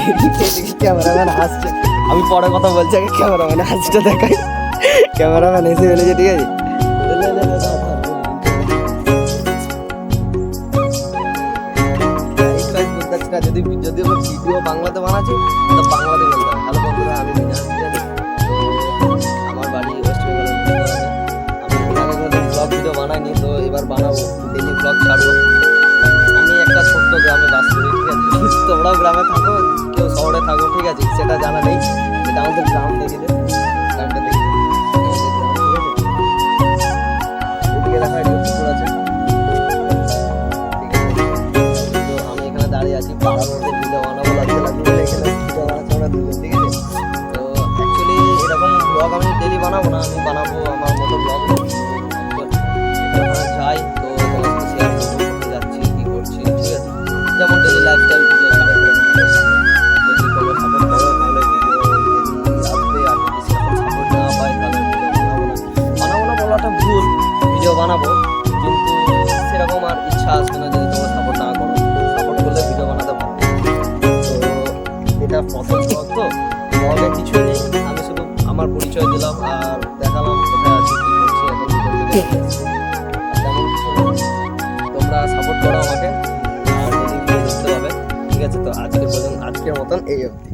হাসছে, ক্যামেরাম্যান হাসছে। আমি পরে কথা বলছি, আগে ক্যামেরাম্যান হাসটা দেখাই। ক্যামেরাম্যান এসে ফেলেছে, ঠিক আছে। যদি যদি আমি ভিডিও বাংলাতে বানাচ্ছি তো বাংলাতে বলতে হবে। হ্যালো বন্ধুরা, আমি মিনাজ, ঠিক আছে। তো আমার বাড়ি ওয়েস্ট বেঙ্গল। আমি আগে কোনো ব্লগ ভিডিও বানাইনি, তো এবার বানাবো, ডেলি ব্লগ ছাড়বো। আমি একটা ছোট্ট গ্রামে বাস করি, ঠিক আছে। তোমরাও গ্রামে থাকো, কেউ শহরে থাকো, ঠিক আছে, সেটা জানা নেই। এটা আমাদের গ্রাম, দেখিলে গ্রামটা দেখি, আমাদের গ্রাম, ঠিক আছে। এদিকে দেখা একটা পুকুর আছে, ঠিক আছে। তো আমি এখানে দাঁড়িয়ে আছি, পাড়ার মধ্যে ভিডিও বানাবো লাগবে বলে এখানে ভিডিও বানাচ্ছি আমরা দুজন, ঠিক আছে। তো অ্যাকচুয়ালি এরকম ব্লগ আমি ডেলি বানাবো না, আমি বানাবো আমার মতো ব্লগ। এখানে যাই তো তোমার সাথে শেয়ার করবো, করতে যাচ্ছি, কী করছি, ঠিক আছে। যেমন ডেলি লাইফস্টাইল ভিডিও ছাড়ে, যদি তোমরা সাপোর্ট করো তাহলে ভিডিও আসবে, আর যদি সেরকম সাপোর্ট না পাই তাহলে ভিডিও বানাবো না বলাটা ভুল, ভিডিও বানাবো, কিন্তু সেরকম আর ইচ্ছা আসবে না যদি তোমরা সাপোর্ট না করো। সাপোর্ট করলে ভিডিও বানাতে পারো। তো এটা প্রথম ব্লগ, তো ব্লগে কিছুই নেই, আমি শুধু আমার পরিচয় দিলাম আর দেখালাম কোথায় আছি, কী করছি, এখন কী করতে যাচ্ছি। তেমন কিছু না, তোমরা সাপোর্ট করো আমাকে আর ডেলি ভিডিও দেখতে পাবে, ঠিক আছে। তো আজকের মতন এই অবধি।